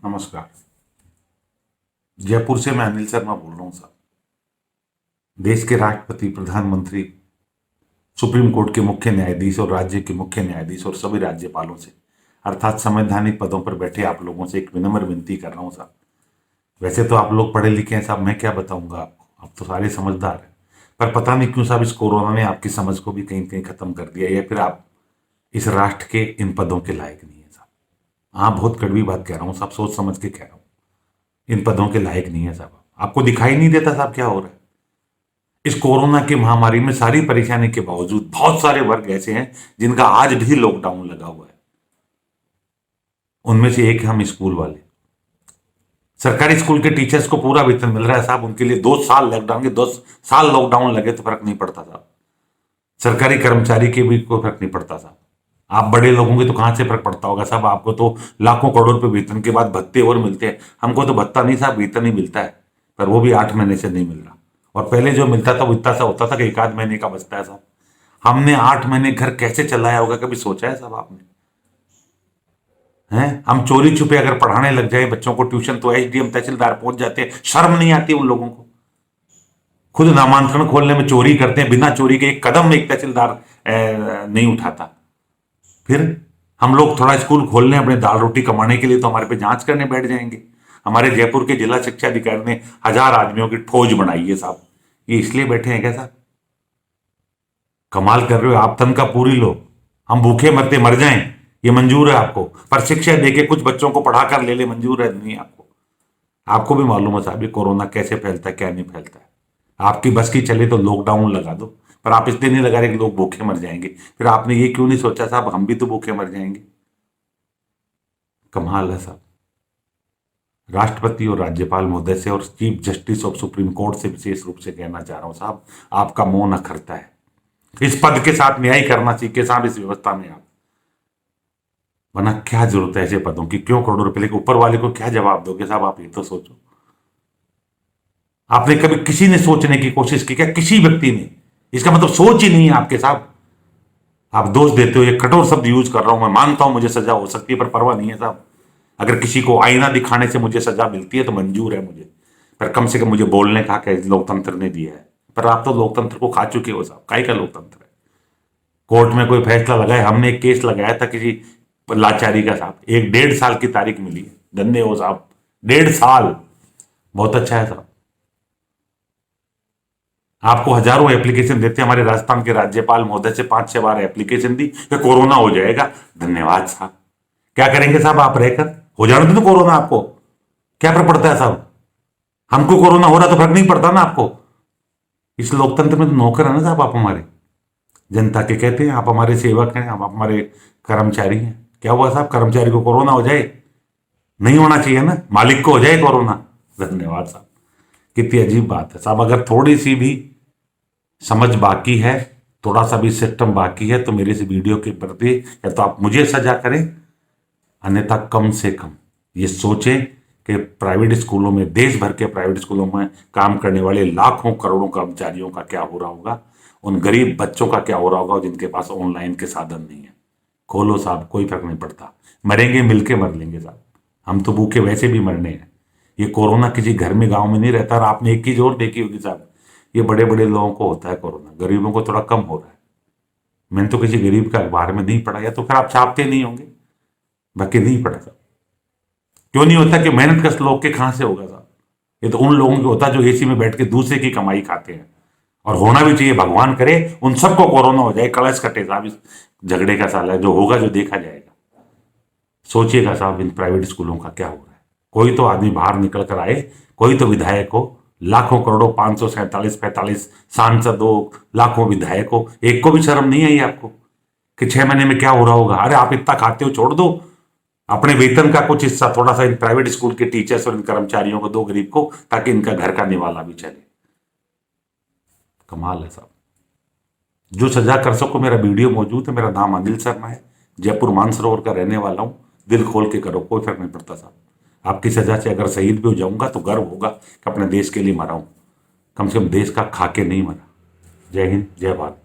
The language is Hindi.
नमस्कार। जयपुर से मैं अनिल शर्मा बोल रहा हूँ साहब। देश के राष्ट्रपति, प्रधानमंत्री, सुप्रीम कोर्ट के मुख्य न्यायाधीश और राज्य के मुख्य न्यायाधीश और सभी राज्यपालों से अर्थात संवैधानिक पदों पर बैठे आप लोगों से एक विनम्र विनती कर रहा हूँ साहब। वैसे तो आप लोग पढ़े लिखे हैं साहब, मैं क्या बताऊंगा आपको, आप तो सारे समझदार हैं। पर पता नहीं क्यों साहब इस कोरोना ने आपकी समझ को भी कहीं कहीं खत्म कर दिया, या फिर आप इस राष्ट्र के इन पदों के लायक नहीं है साहब। हाँ, बहुत कड़वी बात कह रहा हूँ साहब, सोच समझ के कह रहा हूँ। इन पदों के लायक नहीं है साहब। आपको दिखाई नहीं देता साहब क्या हो रहा है? इस कोरोना की महामारी में सारी परेशानी के बावजूद बहुत सारे वर्ग ऐसे हैं जिनका आज भी लॉकडाउन लगा हुआ है। उनमें से एक हम स्कूल वाले। सरकारी स्कूल के टीचर्स को पूरा वेतन मिल रहा है साहब, उनके लिए 2 साल लॉकडाउन के 2 साल लॉकडाउन लगे तो फर्क नहीं पड़ता साहब। सरकारी कर्मचारी के भी कोई फर्क नहीं पड़ता साहब। आप बड़े लोगों के तो कहां से फर्क पड़ता होगा साहब? आपको तो लाखों करोड़ रुपए वेतन के बाद भत्ते और मिलते हैं। हमको तो भत्ता नहीं साहब, वेतन ही मिलता है, पर वो भी 8 महीने से नहीं मिल रहा। और पहले जो मिलता था वो इतना सा होता था कि 1 आध महीने का बचता है साहब। हमने 8 महीने घर कैसे चलाया होगा, कभी सोचा है साहब आपने? हैं, हम चोरी छुपे अगर पढ़ाने लग जाए बच्चों को ट्यूशन तो एसडीएम तहसीलदार पहुंच जाते हैं। शर्म नहीं आती उन लोगों को? खुद नामांकन खोलने में चोरी करते हैं, बिना चोरी के एक कदम एक तहसीलदार नहीं उठाता। फिर हम लोग थोड़ा स्कूल खोल लें अपने दाल रोटी कमाने के लिए तो हमारे पे जांच करने बैठ जाएंगे। हमारे जयपुर के जिला शिक्षा अधिकारी ने 1000 आदमियों की फौज बनाई है साहब। ये इसलिए बैठे हैं क्या साहब? कमाल कर रहे हो आप, तनख्वाह पूरी लो, हम भूखे मरते मर जाएं ये मंजूर है आपको, पर शिक्षा देके कुछ बच्चों को पढ़ाकर ले ले मंजूर है नहीं आपको? आपको भी मालूम है साहब ये कोरोना कैसे फैलता है क्या नहीं फैलता है। आपकी बस की चले तो लॉकडाउन लगा दो, पर आप इसलिए नहीं लगा रहे कि लोग भूखे मर जाएंगे। फिर आपने ये क्यों नहीं सोचा साहब हम भी तो भूखे मर जाएंगे? कमाल है साहब। राष्ट्रपति और राज्यपाल महोदय से और chief justice of supreme court से विशेष रूप से कहना चाह रहा हूं साहब, आपका मौन अखरता है। इस पद के साथ न्याय करना सीखे साहब इस व्यवस्था में आप, वरना क्या जरूरत है ऐसे पदों की? क्यों करोड़ों रुपए लेके ऊपर वाले को क्या जवाब दोगे साहब? आप ये तो सोचो। आपने कभी किसी ने सोचने की कोशिश की क्या? किसी व्यक्ति ने? इसका मतलब सोच ही नहीं है आपके साहब। आप दोष देते हो, ये कठोर शब्द यूज कर रहा हूं, मैं मानता हूं मुझे सजा हो सकती है, पर परवाह नहीं है साहब। अगर किसी को आईना दिखाने से मुझे सजा मिलती है तो मंजूर है मुझे, पर कम से कम मुझे बोलने का हक लोकतंत्र ने दिया है। पर आप तो लोकतंत्र को खा चुके हो साहब। काहे का लोकतंत्र है? कोर्ट में कोई फैसला लगाए, हमने एक केस लगाया था किसी लाचारी का साहब, 1 1.5 साल की तारीख मिली है। धन्य हो साहब, 1.5 साल बहुत अच्छा है साहब। आपको हजारों एप्लीकेशन देते, हमारे राजस्थान के राज्यपाल महोदय से 5 6 बार एप्लीकेशन दी कि कोरोना हो जाएगा। धन्यवाद साहब। क्या करेंगे साहब आप रहकर? हो जाने दो तो कोरोना आपको, क्या फर्क पड़ता है साहब? हमको कोरोना हो रहा तो फर्क नहीं पड़ता ना आपको? इस लोकतंत्र में तो नौकर है ना साहब आप हमारे, जनता के कहते हैं, आप हमारे सेवक हैं, आप हमारे कर्मचारी हैं। क्या हुआ साहब, कर्मचारी को कोरोना हो जाए? नहीं होना चाहिए ना, मालिक को हो जाए कोरोना। धन्यवाद साहब। कितनी अजीब बात है साहब। अगर थोड़ी सी भी समझ बाकी है, थोड़ा सा भी सिस्टम बाकी है तो मेरे इस वीडियो के प्रति या तो आप मुझे सजा करें, अन्यथा कम से कम ये सोचें कि प्राइवेट स्कूलों में, देश भर के प्राइवेट स्कूलों में काम करने वाले लाखों करोड़ों कर्मचारियों का क्या हो रहा होगा, उन गरीब बच्चों का क्या हो रहा होगा जिनके पास ऑनलाइन के साधन नहीं है। खोलो साहब, कोई फर्क नहीं पड़ता, मरेंगे मिलके मर लेंगे साहब। हम तो भूखे वैसे भी मरने हैं। ये कोरोना किसी घर में गांव में नहीं रहता। और आपने एक चीज और देखी होगी साहब, ये बड़े बड़े लोगों को होता है कोरोना, गरीबों को थोड़ा कम हो रहा है। मैंने तो किसी गरीब का अखबार में नहीं पढ़ा, या तो फिर आप छापते नहीं होंगे, बाकी नहीं पढ़ा साहब। क्यों नहीं होता? कि मेहनत कश लोग के कहां से होगा साहब? ये तो उन लोगों को होता है जो एसी में बैठ के दूसरे की कमाई खाते हैं। और होना भी चाहिए, भगवान करे उन सबको कोरोना हो जाए, कलश कटे साहब इस झगड़े का। साला जो होगा जो देखा जाएगा। सोचिएगा साहब इन प्राइवेट स्कूलों का क्या हो रहा है। कोई तो आदमी बाहर निकल कर आए, कोई तो विधायक हो, लाखों करोड़ों 547 45 सांसद हो, लाखों विधायक हो, एक को भी शर्म नहीं आई आपको कि 6 महीने में क्या हो रहा होगा? अरे आप इतना खाते हो, छोड़ दो अपने वेतन का कुछ हिस्सा थोड़ा सा इन प्राइवेट स्कूल के टीचर्स और इन कर्मचारियों को दो, गरीब को, ताकि इनका घर का निवाला भी चले। कमाल है साहब। जो सजा कर सको, मेरा वीडियो मौजूद है, मेरा नाम अनिल शर्मा है, जयपुर मानसरोवर का रहने वाला हूं। दिल खोल के करो, कोई फर्क नहीं पड़ता साहब। आपकी सजा से अगर शहीद भी हो जाऊंगा तो गर्व होगा कि अपने देश के लिए मरा हूं, कम से कम देश का खाके नहीं मरा। जय हिंद, जय भारत।